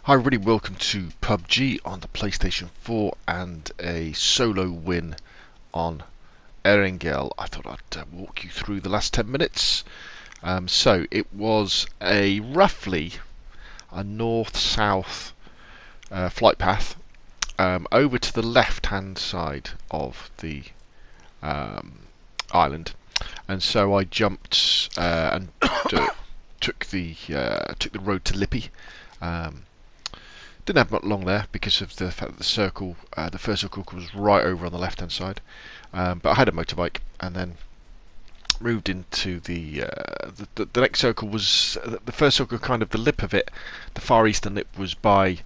Hi everybody, welcome to PUBG on the PlayStation 4 and a solo win on Erangel. I thought I'd walk you through the last 10 minutes. So it was a roughly a north-south flight path over to the left-hand side of the island, and so I jumped and took the road to Lippy. Didn't have much long there because of the fact that the circle, the first circle was right over on the left hand side. But I had a motorbike and then moved into the next circle. Was the first circle, kind of the lip of it, the far eastern lip was by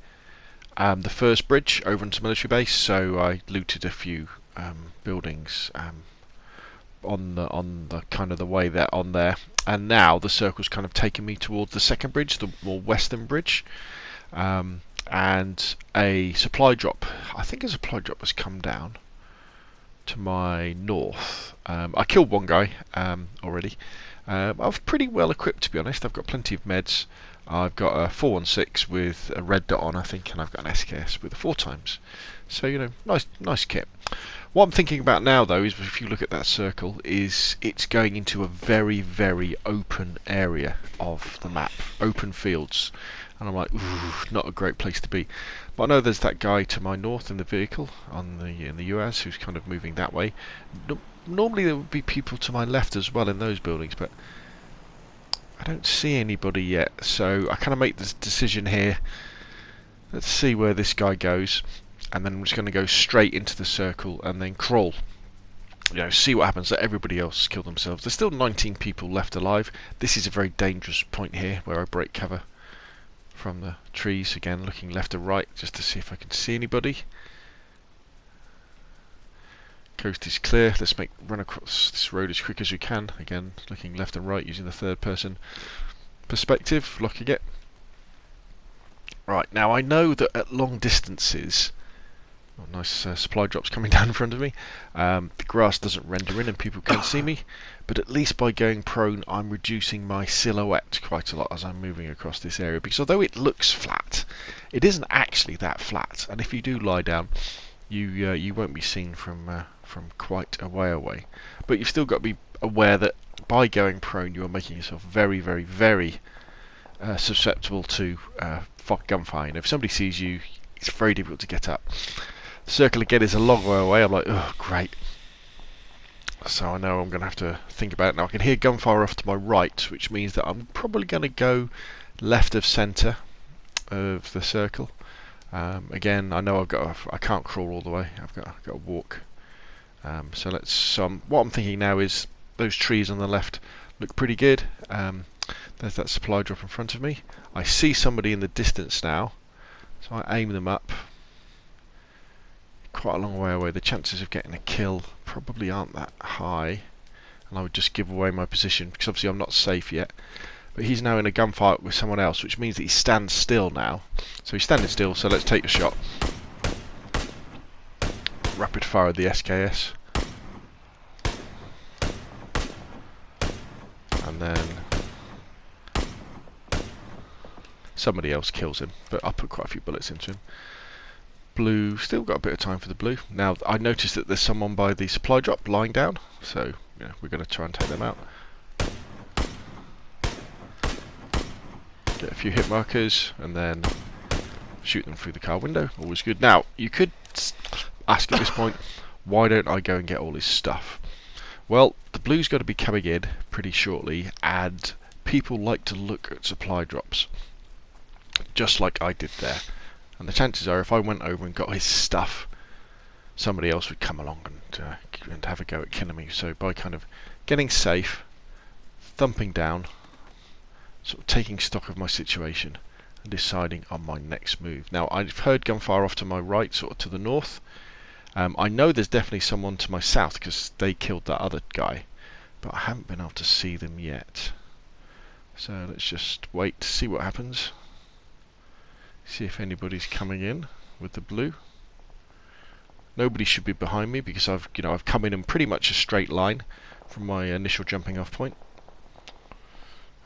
the first bridge over into military base. So I looted a few buildings on the kind of the way there on there, and now the circle's kind of taken me towards the second bridge, the more western bridge. And a supply drop, I think a supply drop has come down to my north. I killed one guy already. I was pretty well equipped, to be honest. I've got plenty of meds. I've got a 416 with a red dot on, I think, and I've got an SKS with a 4x. So, you know, nice kit. What I'm thinking about now, though, is if you look at that circle, is it's going into a very, very open area of the map, open fields. And I'm like, ooh, not a great place to be. But I know there's that guy to my north in the vehicle in the US who's kind of moving that way. Normally there would be people to my left as well in those buildings, but I don't see anybody yet. So I kind of make this decision here. Let's see where this guy goes, and then I'm just going to go straight into the circle and then crawl. You know, see what happens. Let everybody else kill themselves. There's still 19 people left alive. This is a very dangerous point here where I break cover from the trees, again looking left and right just to see if I can see anybody. Coast is clear. Let's run across this road as quick as we can, again looking left and right using the third person perspective, locking it. Right, now I know that at long distances, nice supply drops coming down in front of me, the grass doesn't render in and people can't see me, but at least by going prone I'm reducing my silhouette quite a lot as I'm moving across this area, because although it looks flat, it isn't actually that flat, and if you do lie down you won't be seen from quite a way away. But you've still got to be aware that by going prone you are making yourself very, very, very susceptible to gunfire. And if somebody sees you, it's very difficult to get up. The circle again is a long way away. I'm like, oh great. So I know I'm going to have to think about it now. I can hear gunfire off to my right, which means that I'm probably going to go left of centre of the circle. Again, I know I can't crawl all the way. I've got to walk. So let's. What I'm thinking now is those trees on the left look pretty good. There's that supply drop in front of me. I see somebody in the distance now, so I aim them up. Quite a long way away. The chances of getting a kill probably aren't that high, and I would just give away my position because obviously I'm not safe yet. But he's now in a gunfight with someone else, which means that he stands still now. So he's standing still, so let's take a shot. Rapid fire the SKS. And then somebody else kills him, but I put quite a few bullets into him. Blue, still got a bit of time for the blue. Now I noticed that there's someone by the supply drop lying down, so yeah, we're going to try and take them out. Get a few hit markers and then shoot them through the car window. Always good. Now you could ask at this point, why don't I go and get all his stuff? Well, the blue's got to be coming in pretty shortly, and people like to look at supply drops, just like I did there. And the chances are, if I went over and got his stuff, somebody else would come along and have a go at killing me. So by kind of getting safe, thumping down, sort of taking stock of my situation and deciding on my next move. Now I've heard gunfire off to my right, sort of to the north. I know there's definitely someone to my south because they killed that other guy, but I haven't been able to see them yet. So let's just wait to see what happens. See if anybody's coming in with the blue. Nobody should be behind me because I've come in pretty much a straight line from my initial jumping off point.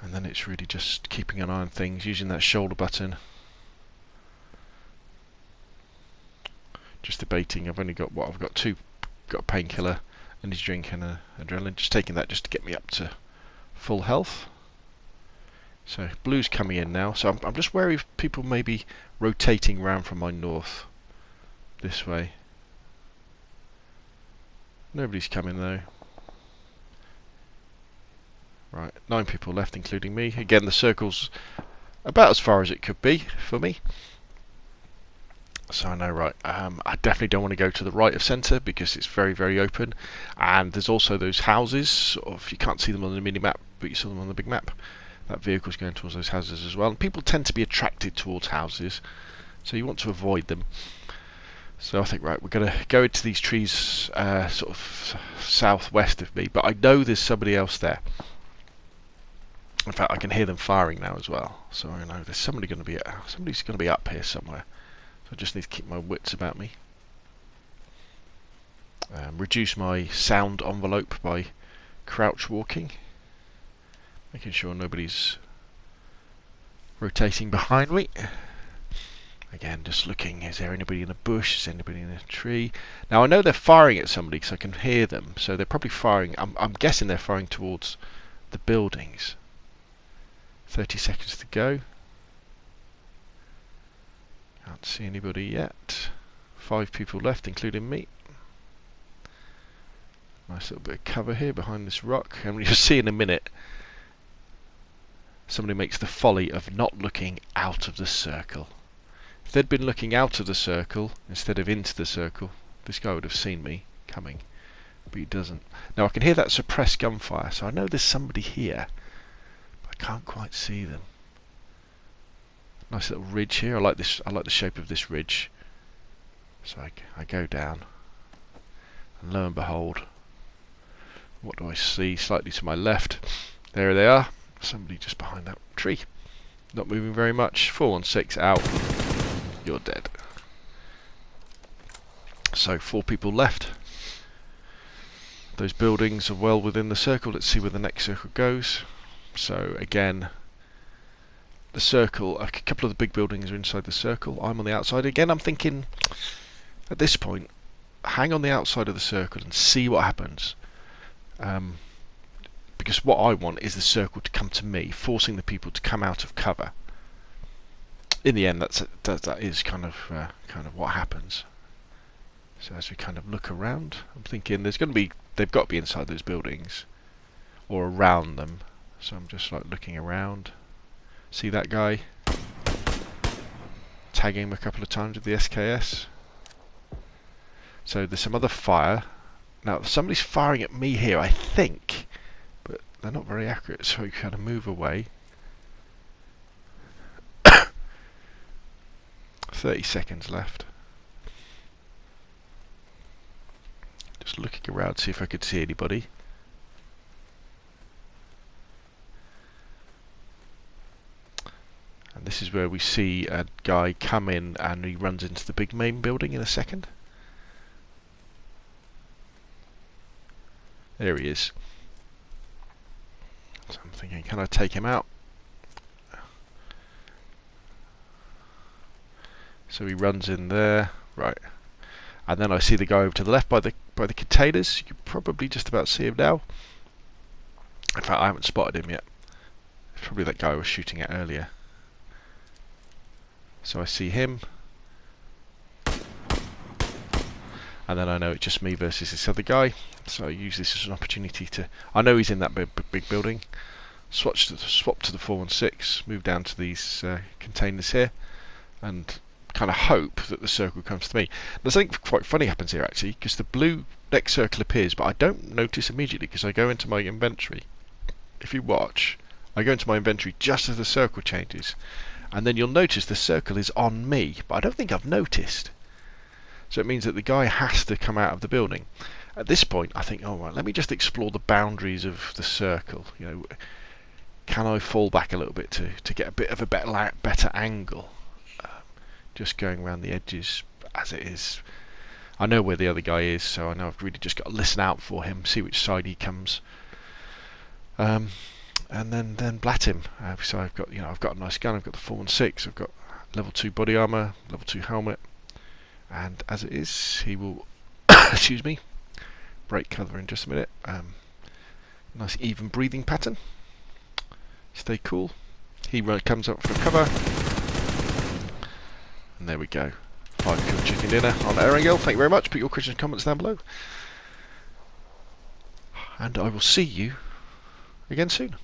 And then it's really just keeping an eye on things, using that shoulder button Just debating. I've only got what? I've got two. Got a painkiller, energy drink, and a adrenaline. Just taking that just to get me up to full health. So blue's coming in now. So I'm just wary of people maybe rotating round from my north this way. Nobody's coming though. Right, 9 people left, including me. Again, the circle's about as far as it could be for me. So I know, right, I definitely don't want to go to the right of centre because it's very, very open. And there's also those houses, sort of, you can't see them on the mini-map, but you saw them on the big map. That vehicle's going towards those houses as well. And people tend to be attracted towards houses, so you want to avoid them. So I think, right, we're going to go into these trees sort of southwest of me, but I know there's somebody else there. In fact, I can hear them firing now as well. So I know there's somebody's going to be up here somewhere. So I just need to keep my wits about me. Reduce my sound envelope by crouch walking, making sure nobody's rotating behind me. Again, just looking, is there anybody in a bush, is anybody in a tree? Now I know they're firing at somebody because I can hear them, so they're probably firing, I'm guessing they're firing towards the buildings. 30 seconds to go. Can't see anybody yet. 5 people left, including me. Nice little bit of cover here behind this rock, and you'll see in a minute somebody makes the folly of not looking out of the circle. If they'd been looking out of the circle instead of into the circle, this guy would have seen me coming, but he doesn't. Now I can hear that suppressed gunfire, so I know there's somebody here, but I can't quite see them. Nice little ridge here. I like this. I like the shape of this ridge. So I go down, and lo and behold, what do I see? Slightly to my left, there they are. Somebody just behind that tree, not moving very much. 416 out. You're dead. So 4 people left. Those buildings are well within the circle. Let's see where the next circle goes. So again, the circle, a couple of the big buildings are inside the circle. I'm on the outside. Again, I'm thinking at this point, hang on the outside of the circle and see what happens. Because what I want is the circle to come to me, forcing the people to come out of cover. In the end, that is kind of what happens. So as we kind of look around, I'm thinking they've got to be inside those buildings or around them. So I'm just like looking around. See that guy? Tagging him a couple of times with the SKS. So there's some other fire. Now somebody's firing at me here, I think, but they're not very accurate, so we kind of move away. 30 seconds left. Just looking around to see if I could see anybody. And this is where we see a guy come in and he runs into the big main building in a second. There he is. So I'm thinking, can I take him out? So he runs in there, right? And then I see the guy over to the left by the containers. You can probably just about see him now. In fact, I haven't spotted him yet. It's probably that guy I was shooting at earlier. So I see him. And then I know it's just me versus this other guy. So I use this as an opportunity to... I know he's in that big building. Swap to the 416. Move down to these containers here. And kind of hope that the circle comes to me. There's something quite funny happens here actually, because the blue next circle appears, but I don't notice immediately because I go into my inventory. If you watch, I go into my inventory just as the circle changes, and then you'll notice the circle is on me, but I don't think I've noticed. So it means that the guy has to come out of the building. At this point, I think, oh right, let me just explore the boundaries of the circle. You know, can I fall back a little bit to get a bit of a better angle? Just going around the edges as it is. I know where the other guy is, so I know I've really just got to listen out for him, see which side he comes, and then blat him. So I've got a nice gun. I've got the 416. I've got level 2 body armor, level 2 helmet, And as it is, he will, excuse me, break cover in just a minute. Nice even breathing pattern. Stay cool. He comes up for cover. And there we go. 5 kill chicken dinner on Erangel. Thank you very much. Put your questions and comments down below. And I will see you again soon.